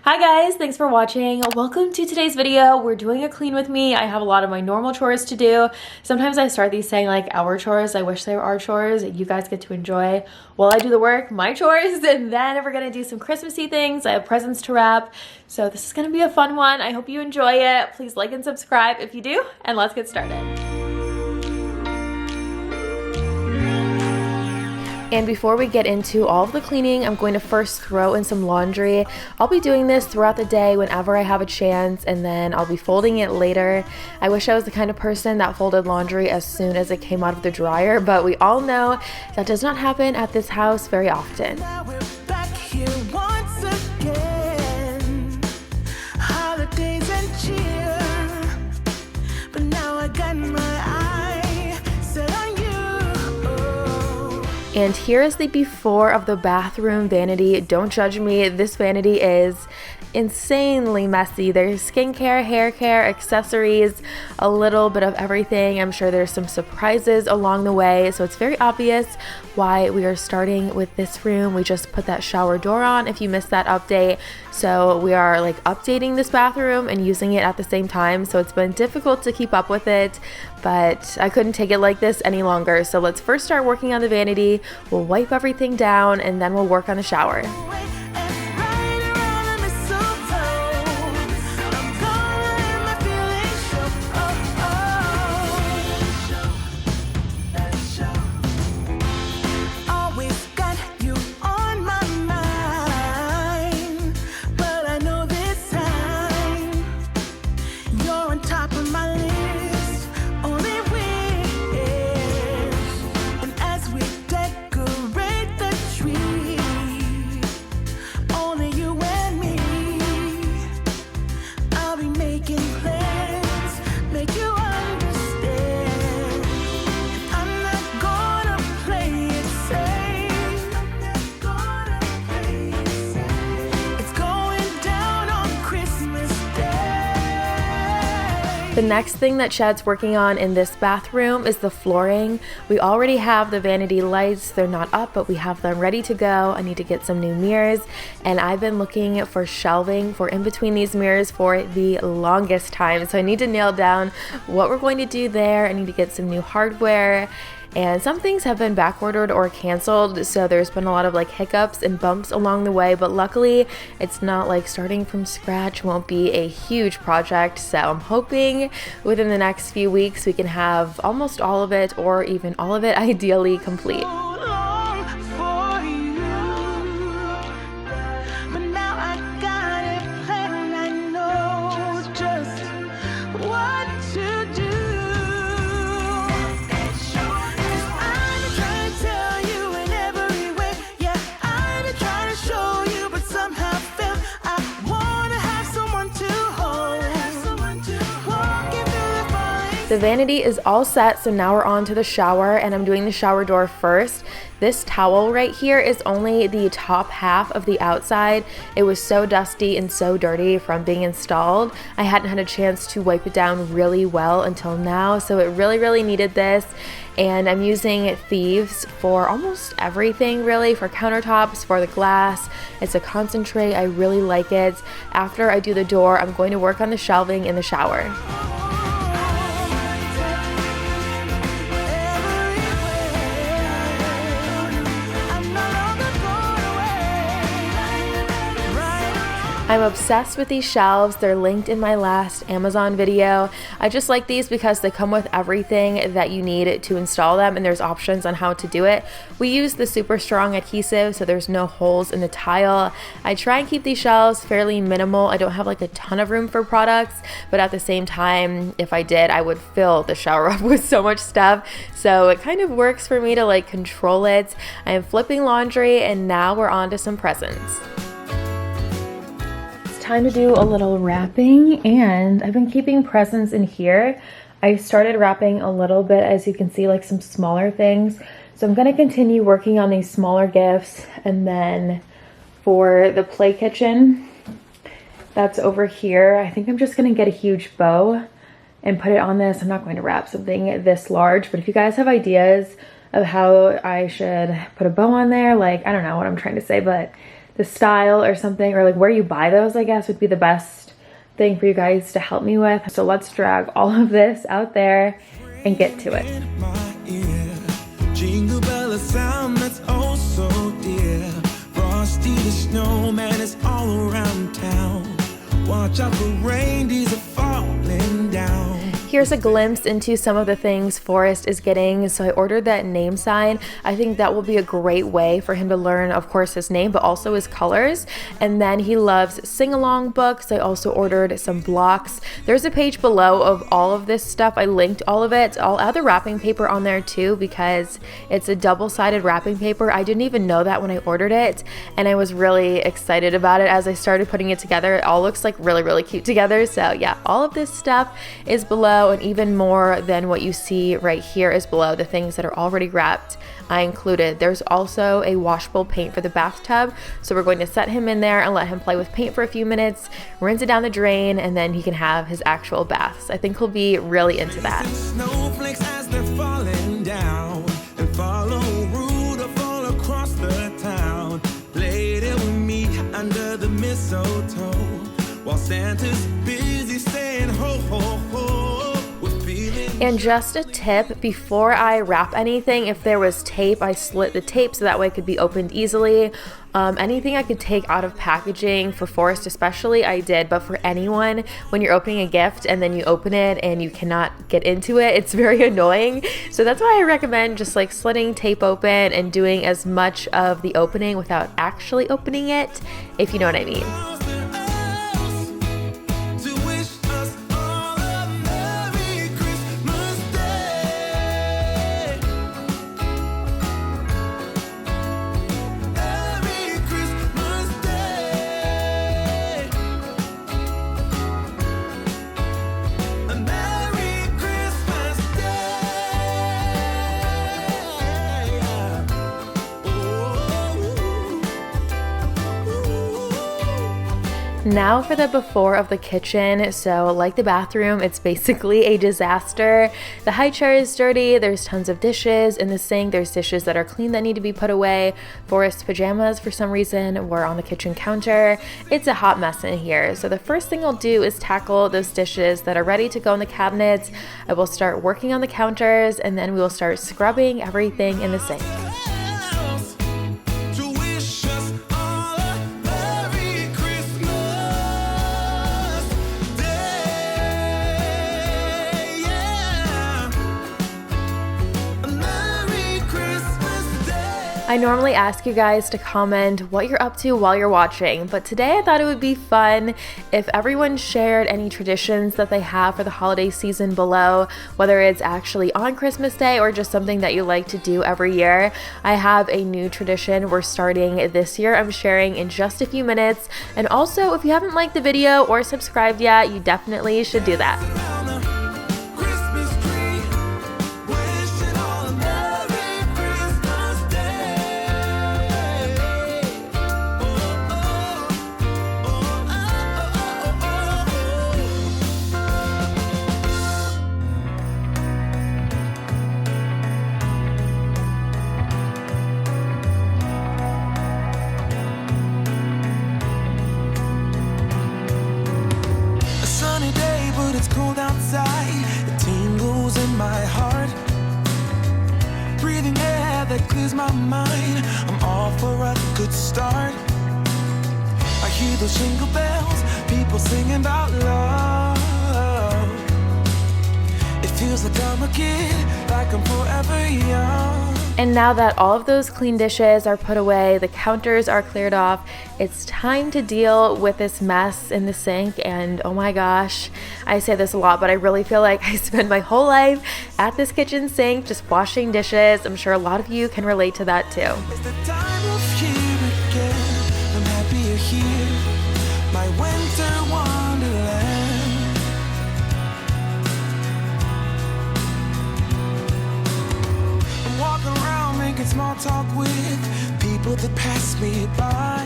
Hi guys, thanks for watching. Welcome to today's video. We're doing a clean with me. I have a lot of my normal chores to do. Sometimes I start these saying like our chores. I wish they were our chores. You guys get to enjoy while I do the work, my chores, and then we're gonna do some Christmassy things. I have presents to wrap. So this is gonna be a fun one. I hope you enjoy it. Please like and subscribe if you do, and let's get started. And before we get into all of the cleaning, I'm going to first throw in some laundry. I'll be doing this throughout the day whenever I have a chance, and then I'll be folding it later. I wish I was the kind of person that folded laundry as soon as it came out of the dryer, but we all know that does not happen at this house very often. Now we're back here once again. Holidays and cheer, but now I got my eye set on you. And here is the before of the bathroom vanity. Don't judge me, this vanity is insanely messy. There's skincare, hair care, accessories, a little bit of everything. I'm sure there's some surprises along the way, so it's very obvious why we are starting with this room. We just put that shower door on if you missed that update. So we are like updating this bathroom and using it at the same time. So it's been difficult to keep up with it, but I couldn't take it like this any longer. So let's first start working on the vanity. We'll wipe everything down and then we'll work on the shower. The next thing that Chad's working on in this bathroom is the flooring. We already have the vanity lights. They're not up, but we have them ready to go. I need to get some new mirrors, and I've been looking for shelving for in between these mirrors for the longest time. So I need to nail down what we're going to do there. I need to get some new hardware. And some things have been back ordered or canceled, so there's been a lot of like hiccups and bumps along the way, but luckily it's not like starting from scratch won't be a huge project. So I'm hoping within the next few weeks we can have almost all of it, or even all of it, ideally complete. The vanity is all set, so now we're on to the shower, and I'm doing the shower door first. This towel right here is only the top half of the outside. It was so dusty and so dirty from being installed. I hadn't had a chance to wipe it down really well until now, so it really needed this. And I'm using Thieves for almost everything really, for countertops, for the glass. It's a concentrate, I really like it. After I do the door, I'm going to work on the shelving in the shower. I'm obsessed with these shelves. They're linked in my last Amazon video. I just like these because they come with everything that you need to install them, and there's options on how to do it. We use the super strong adhesive, so there's no holes in the tile. I try and keep these shelves fairly minimal. I don't have like a ton of room for products, but at the same time, if I did, I would fill the shower up with so much stuff. So it kind of works for me to like control it. I am flipping laundry, and now we're on to some presents. Time to do a little wrapping, and I've been keeping presents in here. I started wrapping a little bit, as you can see, like some smaller things. So I'm going to continue working on these smaller gifts, and then for the play kitchen that's over here, I think I'm just going to get a huge bow and put it on this. I'm not going to wrap something this large, but if you guys have ideas of how I should put a bow on there, like, I don't know what I'm trying to say, but the style or something, or like where you buy those, I guess, would be the best thing for you guys to help me with. So let's drag all of this out there and get to it. Jingle bell, a sound that's oh so dear. Frosty the snowman is all around town. Watch out for reindeers are falling down. Here's a glimpse into some of the things Forrest is getting. So I ordered that name sign. I think that will be a great way for him to learn, of course, his name, but also his colors. And then he loves sing-along books. I also ordered some blocks. There's a page below of all of this stuff. I linked all of it. I'll add the wrapping paper on there too, because it's a double-sided wrapping paper. I didn't even know that when I ordered it, and I was really excited about it. As I started putting it together, it all looks like really, really cute together. So yeah, all of this stuff is below, and even more than what you see right here is below. The things that are already wrapped I included. There's also a washable paint for the bathtub, so we're going to set him in there and let him play with paint for a few minutes, rinse it down the drain, and then he can have his actual baths. I think he'll be really into that. Snowflakes as they're falling down, and follow Rudolph all across the town. Played it with me under the mistletoe, while Santa's busy saying ho ho ho. And just a tip, before I wrap anything, if there was tape, I slit the tape so that way it could be opened easily. Anything I could take out of packaging, for Forrest especially, I did, but for anyone, when you're opening a gift and then you open it and you cannot get into it, it's very annoying. So that's why I recommend just like slitting tape open and doing as much of the opening without actually opening it, if you know what I mean. Now for the before of the kitchen. So like the bathroom, it's basically a disaster. The high chair is dirty, there's tons of dishes in the sink, there's dishes that are clean that need to be put away. Forrest's pajamas for some reason were on the kitchen counter. It's a hot mess in here. So the first thing I'll do is tackle those dishes that are ready to go in the cabinets. I will start working on the counters, and then we will start scrubbing everything in the sink. I normally ask you guys to comment what you're up to while you're watching, but today I thought it would be fun if everyone shared any traditions that they have for the holiday season below, whether it's actually on Christmas Day or just something that you like to do every year. I have a new tradition we're starting this year. I'm sharing in just a few minutes. And also, if you haven't liked the video or subscribed yet, you definitely should do that. My mind, I'm all for a good start. I hear those jingle bells, people singing about love. It feels like I'm a kid, like I'm forever young. And now that all of those clean dishes are put away, the counters are cleared off, it's time to deal with this mess in the sink. And oh my gosh, I say this a lot, but I really feel like I spend my whole life at this kitchen sink just washing dishes. I'm sure a lot of you can relate to that too. It's the time of year again. I'm happy you're here, my winter wonderland. I'm walking around making small talk with people that pass me by.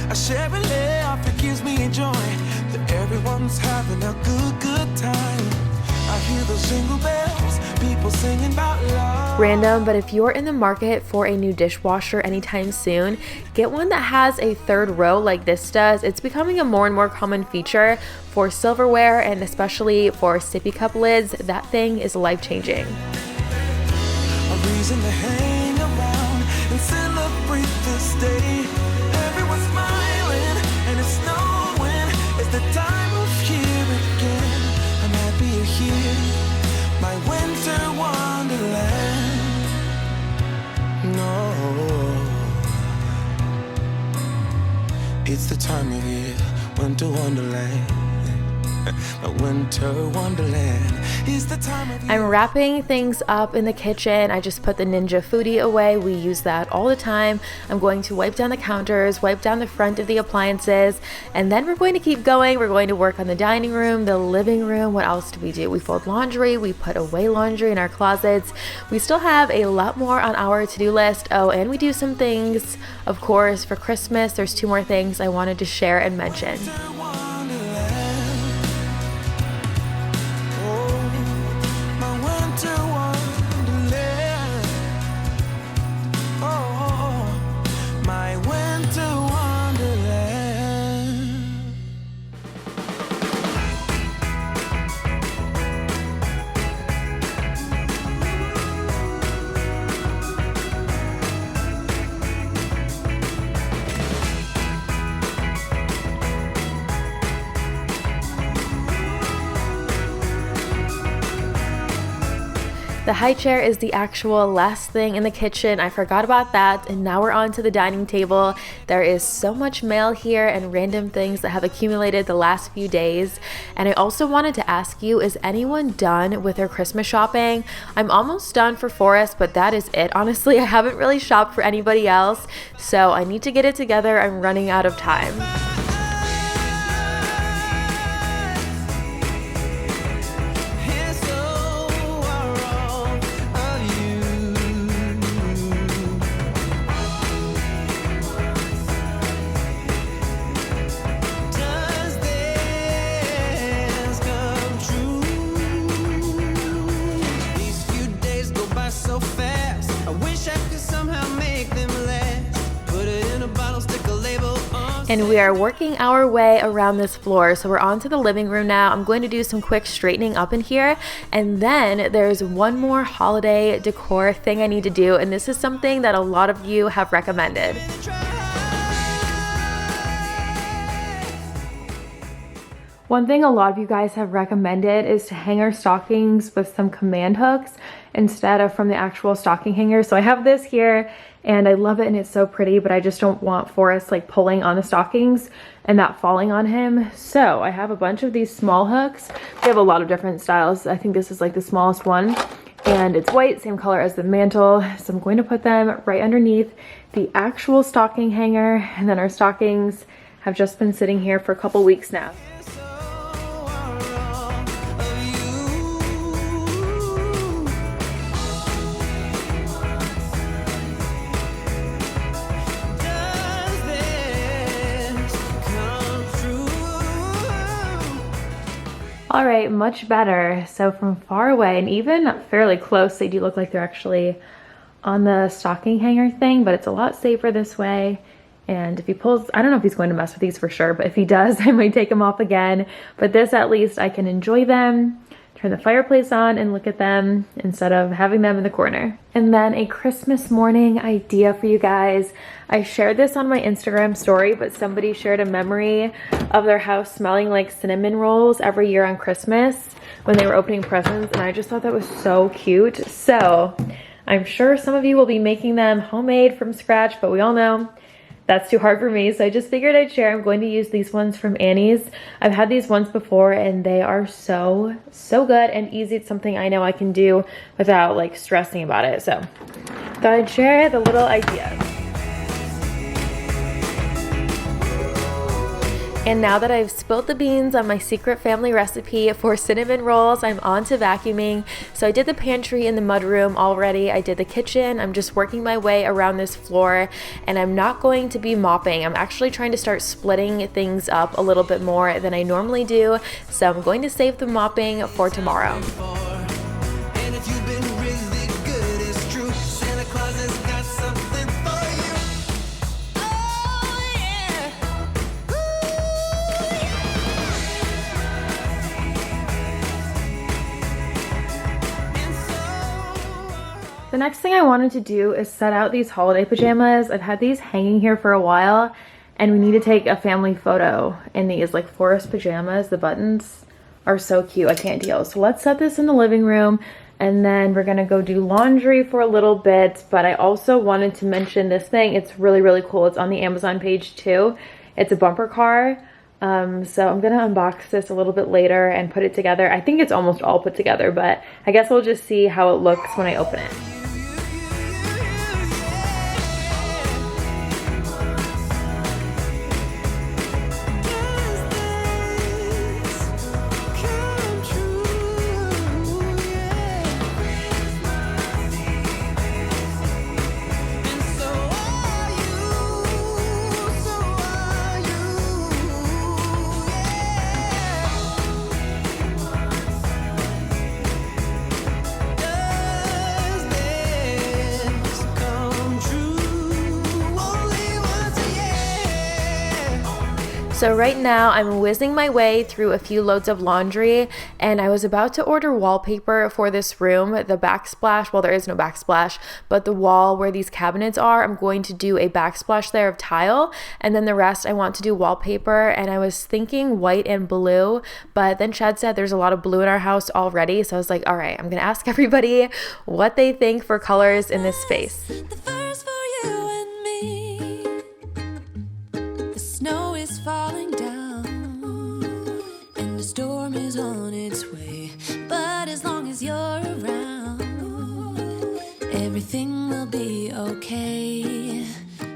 I share a laugh, it gives me joy that everyone's having a good time. I hear those jingle bells, people singing about love. random, but if you're in the market for a new dishwasher anytime soon, get one that has a third row like this does. It's becoming a more and more common feature for silverware and especially for sippy cup lids. That thing is life-changing. A reason to hang around and celebrate this day. Everyone's smiling and it's snowing. It's the time of year again. I'm happy you're here, my winter wonderland. No, it's the time of year, winter wonderland. A winter wonderland is the time of year. I'm wrapping things up in the kitchen. I just put the Ninja Foodie away. We use that all the time. I'm going to wipe down the counters, wipe down the front of the appliances, and then we're going to keep going. We're going to work on the dining room, the living room. What else do? We fold laundry, we put away laundry in our closets. We still have a lot more on our to-do list. Oh, and we do some things, of course, for Christmas. There's 2 more things I wanted to share and mention. The high chair is the actual last thing in the kitchen. I forgot about that, and now we're on to the dining table. There is so much mail here and random things that have accumulated the last few days. And I also wanted to ask you, is anyone done with their Christmas shopping? I'm almost done for Forrest, but that is it. Honestly, I haven't really shopped for anybody else, so I need to get it together. I'm running out of time. And we are working our way around this floor. So we're on to the living room now. I'm going to do some quick straightening up in here. And then there's one more holiday decor thing I need to do. And this is something that a lot of you have recommended. One thing a lot of you guys have recommended is to hang our stockings with some command hooks instead of from the actual stocking hanger. So I have this here and I love it and it's so pretty, but I just don't want Forrest like pulling on the stockings and that falling on him. So I have a bunch of these small hooks. They have a lot of different styles. I think this is like the smallest one and it's white, same color as the mantle. So I'm going to put them right underneath the actual stocking hanger, and then our stockings have just been sitting here for a couple weeks now. All right, much better. So from far away and even fairly close, they do look like they're actually on the stocking hanger thing, but it's a lot safer this way. And if he pulls, I don't know if he's going to mess with these for sure, but if he does, I might take them off again. But this, at least I can enjoy them, turn the fireplace on and look at them instead of having them in the corner. And then a Christmas morning idea for you guys. I shared this on my Instagram story, but somebody shared a memory of their house smelling like cinnamon rolls every year on Christmas when they were opening presents, and I just thought that was so cute. So I'm sure some of you will be making them homemade from scratch, but we all know that's too hard for me, so I just figured I'd share. I'm going to use these ones from Annie's. I've had these once before and they are so good and easy. It's something I know I can do without like stressing about it. So thought I'd share the little idea. And now that I've spilled the beans on my secret family recipe for cinnamon rolls, I'm on to vacuuming. So I did the pantry and the mudroom already. I did the kitchen. I'm just working my way around this floor, and I'm not going to be mopping. I'm actually trying to start splitting things up a little bit more than I normally do. So I'm going to save the mopping for tomorrow. And if you've been really good, it's true. The next thing I wanted to do is set out these holiday pajamas. I've had these hanging here for a while, and we need to take a family photo in these like forest pajamas. The buttons are so cute, I can't deal. So let's set this in the living room, and then we're gonna go do laundry for a little bit. But I also wanted to mention this thing. It's really, really cool. It's on the Amazon page too. It's a bumper car. So I'm gonna unbox this a little bit later and put it together. I think it's almost all put together, but I guess we'll just see how it looks when I open it. So right now I'm whizzing my way through a few loads of laundry, and I was about to order wallpaper for this room. The backsplash, well, there is no backsplash, but the wall where these cabinets are, I'm going to do a backsplash there of tile, and then the rest I want to do wallpaper. And I was thinking white and blue, but then Chad said there's a lot of blue in our house already, so I was like, all right, I'm gonna ask everybody what they think for colors in this space. The first for you and me. The snow is falling down and the storm is on its way, but as long as you're around, everything will be okay.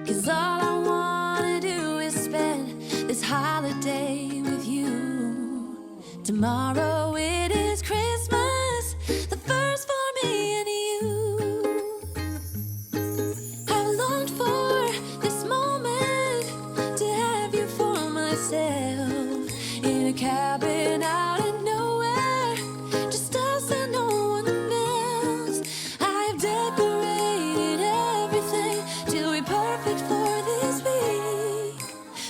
'Cause all I wanna do is spend this holiday with you. Tomorrow it is Christmas, the first for me and you. I've longed for this moment to have you for myself, in a cabin out in nowhere, just us and no one else. I've decorated everything to be perfect for this week.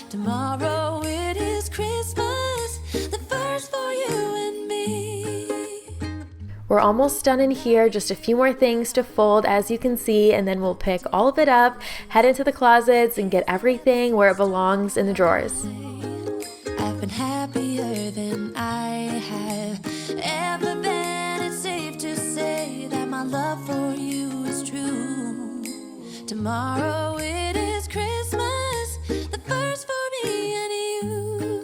Tomorrow it is Christmas, the first for you and me. We're almost done in here, just a few more things to fold, as you can see, and then we'll pick all of it up, head into the closets, and get everything where it belongs in the drawers. I've been happier than I have ever been. It's safe to say that my love for you is true. Tomorrow it is Christmas, the first for me and you.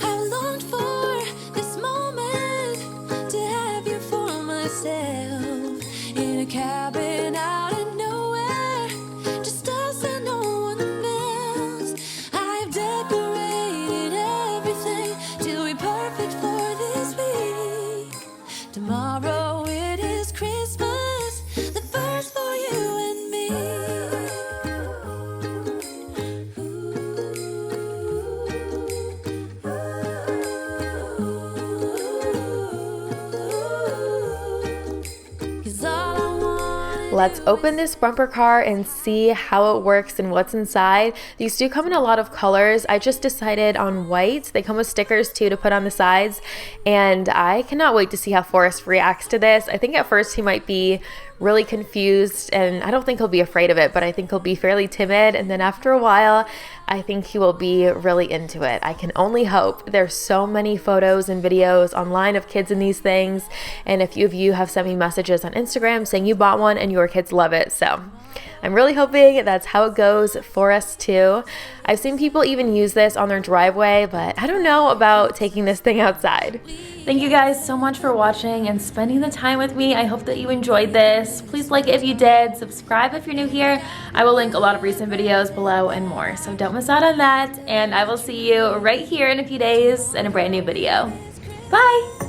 I've longed for this moment to have you for myself, in a cabin out in nowhere, just us and no one else. I've decorated everything to be perfect for this week. Tomorrow it is Christmas, the first for you and me. Let's open this bumper car and see how it works and what's inside. These do come in a lot of colors. I just decided on white. They come with stickers too to put on the sides, and I cannot wait to see how Forrest reacts to this. I think at first he might be really confused, and I don't think he'll be afraid of it, but I think he'll be fairly timid, and then after a while I think he will be really into it. I can only hope. There's so many photos and videos online of kids in these things, and a few of you have sent me messages on Instagram saying you bought one and your kids love it, so I'm really hoping that's how it goes for us too. I've seen people even use this on their driveway, but I don't know about taking this thing outside. Thank you guys so much for watching and spending the time with me. I hope that you enjoyed this. Please like it if you did, subscribe if you're new here. I will link a lot of recent videos below and more, so don't miss out on that, and I will see you right here in a few days in a brand new video. Bye!